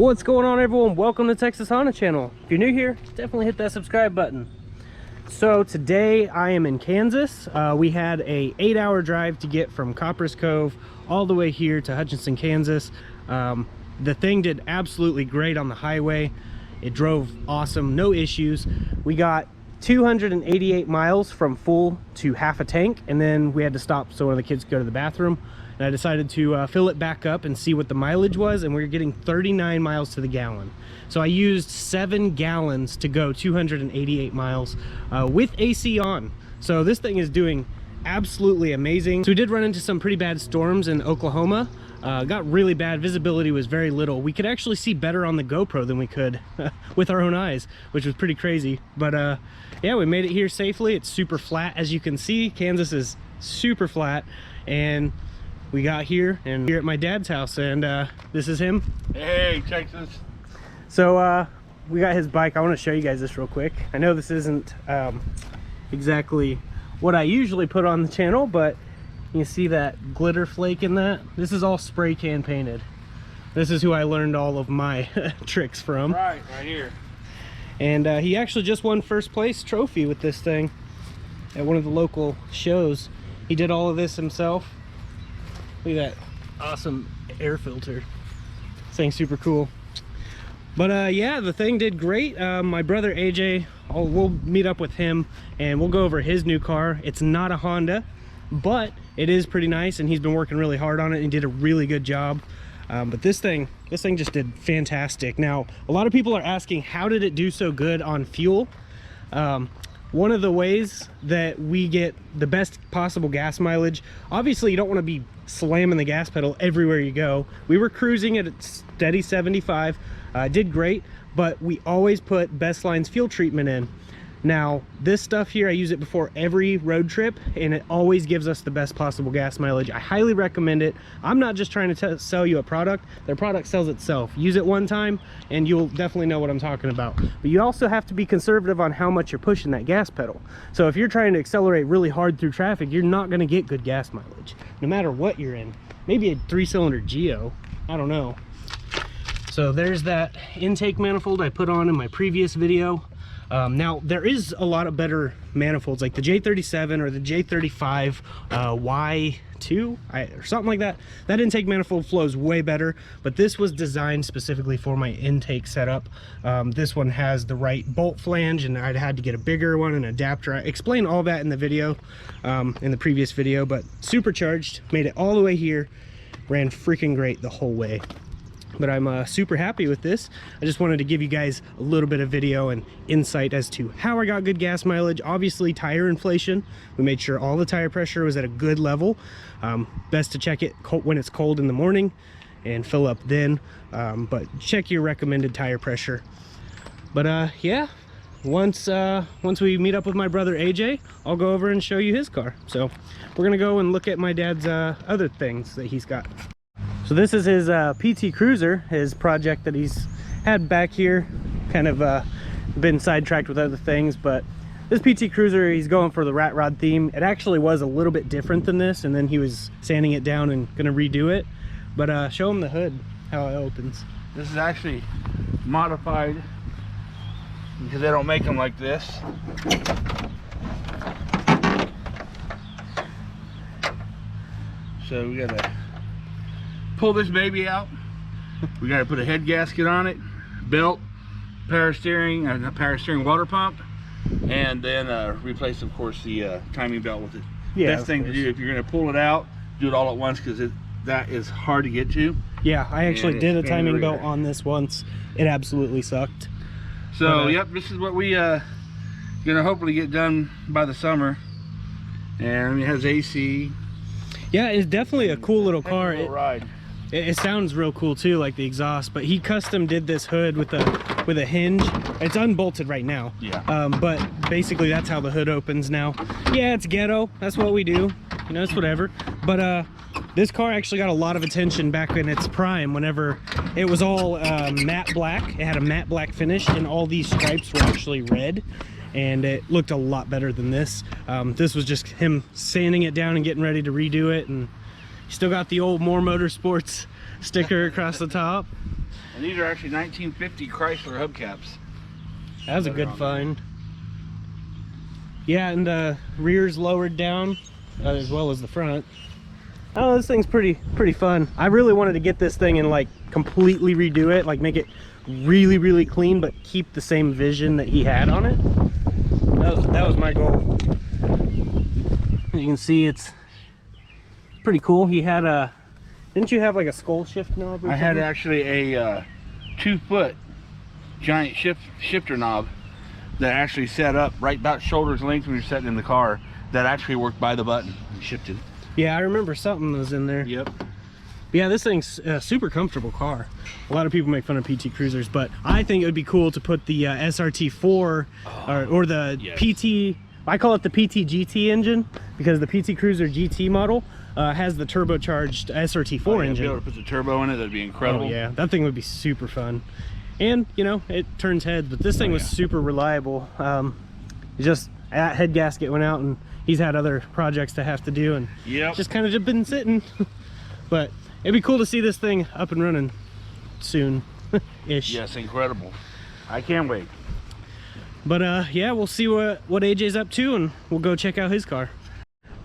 What's going on, everyone? Welcome to Texas Honda channel. If you're new here, definitely hit that subscribe button. So today I am in Kansas. We had a 8-hour drive to get from Copperas Cove all the way here to Hutchinson, Kansas. The thing did absolutely great on the highway. It drove awesome, no issues. We got 288 miles from full to half a tank, and then we had to stop so one of the kids could go to the bathroom. And I decided to fill it back up and see what the mileage was, and we were getting 39 miles to the gallon. So I used 7 gallons to go 288 miles with AC on. So this thing is doing absolutely amazing. So we did run into some pretty bad storms in Oklahoma. Got really bad. Visibility was very little. We could actually see better on the GoPro than we could with our own eyes, which was pretty crazy. But yeah, we made it here safely. It's super flat, as you can see. Kansas is super flat, and we got here at my dad's house, and this is him. Hey, Texas. So we got his bike. I want to show you guys this real quick. I know this isn't exactly what I usually put on the channel, but you see that glitter flake in that? This is all spray can painted. This is who I learned all of my tricks from. Right here. And he actually just won first place trophy with this thing at one of the local shows. He did all of this himself. Look at that awesome air filter. This thing's super cool. But yeah, the thing did great. My brother AJ, we'll meet up with him and we'll go over his new car. It's not a Honda, but it is pretty nice, and he's been working really hard on it and did a really good job. But this thing just did fantastic. Now, a lot of people are asking, how did it do so good on fuel? One of the ways that we get the best possible gas mileage, obviously you don't want to be slamming the gas pedal everywhere you go. We were cruising at a steady 75, did great, but we always put Bestline's fuel treatment in. Now, this stuff here, I use it before every road trip, and it always gives us the best possible gas mileage. I highly recommend it. I'm not just trying to sell you a product. Their product sells itself. Use it one time, and you'll definitely know what I'm talking about. But you also have to be conservative on how much you're pushing that gas pedal. So if you're trying to accelerate really hard through traffic, you're not going to get good gas mileage, no matter what you're in. Maybe a 3-cylinder Geo. I don't know. So there's that intake manifold I put on in my previous video. Now, there is a lot of better manifolds, like the J37 or the J35 Y2 or something like that. That intake manifold flows way better, but this was designed specifically for my intake setup. This one has the right bolt flange, and I'd had to get a bigger one, an adapter. I explained all that in the video, in the previous video. But supercharged, made it all the way here, ran freaking great the whole way. But I'm super happy with this. I just wanted to give you guys a little bit of video and insight as to how I got good gas mileage. Obviously, tire inflation. We made sure all the tire pressure was at a good level. Best to check it when it's cold in the morning and fill up then. But check your recommended tire pressure. But yeah, once we meet up with my brother AJ, I'll go over and show you his car. So we're gonna go and look at my dad's other things that he's got. So this is his PT Cruiser, his project that he's had back here. Kind of been sidetracked with other things, but this PT Cruiser, he's going for the rat rod theme. It actually was a little bit different than this, and then he was sanding it down and gonna redo it. But show him the hood, how it opens. This is actually modified because they don't make them like this. So we gotta pull this baby out. We got to put a head gasket on it, belt, power steering water pump, and then replace, of course, the timing belt with it. Yeah, best thing to do if you're going to pull it out, do it all at once, because that is hard to get to. Yeah, I actually did a timing belt on this once. It absolutely sucked. So yep, this is what we gonna hopefully get done by the summer. And it has AC. Yeah, it's definitely a cool little car. Ride. It sounds real cool too, like the exhaust. But he custom did this hood with a hinge. It's unbolted right now. Yeah. But basically that's how the hood opens now. Yeah, it's ghetto. That's what we do. You know, it's whatever. But this car actually got a lot of attention back in its prime, whenever it was all matte black. It had a matte black finish, and all these stripes were actually red. And it looked a lot better than this. This was just him sanding it down and getting ready to redo it, and still got the old More Motorsports sticker across the top. And these are actually 1950 Chrysler hubcaps. That was a good find. Yeah, and the rear's lowered down as well as the front. Oh, this thing's pretty fun. I really wanted to get this thing and like completely redo it, like make it really clean, but keep the same vision that he had on it. That was my goal. As you can see, it's pretty cool. He had a, didn't you have like a skull shift knob or something? I had actually a 2-foot giant shifter knob that actually set up right about shoulder's length when you're sitting in the car, that actually worked by the button and shifted. Yeah, I remember something was in there. Yep. But yeah, this thing's a super comfortable car. A lot of people make fun of PT Cruisers, but I think it would be cool to put the SRT4 or the PT, I call it the PT GT engine, because the PT Cruiser GT model has the turbocharged SRT4 engine. If you be able to put the turbo in it, that'd be incredible. Oh yeah, that thing would be super fun. And you know, it turns heads, but this thing was super reliable. Just that head gasket went out and he's had other projects to have to do, and just kind of just been sitting. But it'd be cool to see this thing up and running soon ish. Yes, incredible. I can't wait. But yeah, we'll see what AJ's up to, and we'll go check out his car.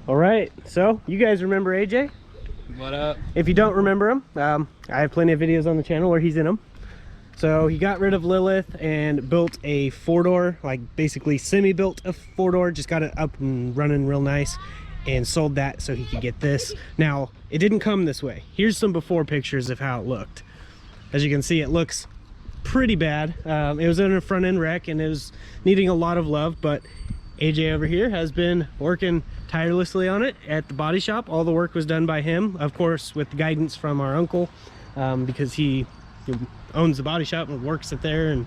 All right, so you guys remember AJ? What up? If you don't remember him, I have plenty of videos on the channel where he's in them. So he got rid of Lilith and built a 4-door, like basically semi-built a 4-door, just got it up and running real nice, and sold that so he could get this. Now, it didn't come this way. Here's some before pictures of how it looked. As you can see, it looks pretty bad. It was in a front end wreck and it was needing a lot of love, but AJ over here has been working tirelessly on it at the body shop. All the work was done by him, of course, with guidance from our uncle, because he owns the body shop and works it there, and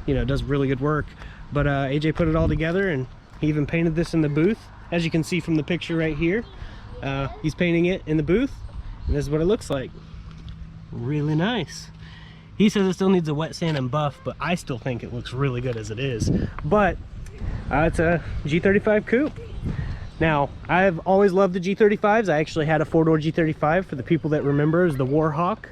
you know, does really good work. But AJ put it all together, and he even painted this in the booth, as you can see from the picture right here. He's painting it in the booth, and this is what it looks like. Really nice. He says it still needs a wet sand and buff, but I still think it looks really good as it is. But it's a G35 coupe. Now, I've always loved the G35s. I actually had a 4-door G35, for the people that remember, is the Warhawk.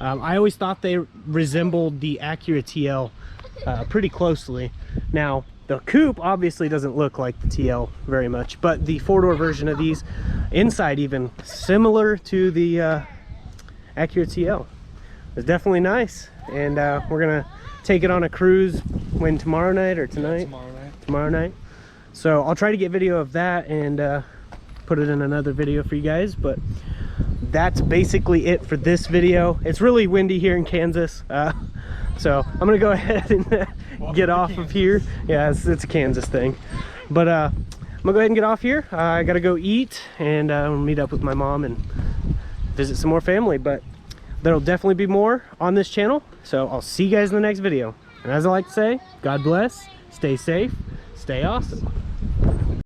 I always thought they resembled the Acura TL pretty closely. Now, the coupe obviously doesn't look like the TL very much, but the 4-door version of these, inside even, similar to the Acura TL. It's definitely nice, and we're gonna take it on a cruise when, tomorrow night or tonight? Tomorrow night. So I'll try to get video of that and put it in another video for you guys, but that's basically it for this video. It's really windy here in Kansas, so I'm gonna go ahead and get off of here. Yeah, it's a Kansas thing, but I'm gonna go ahead and get off here. I gotta go eat and meet up with my mom and visit some more family, but there'll definitely be more on this channel, so I'll see you guys in the next video. And as I like to say, God bless, stay safe, stay awesome.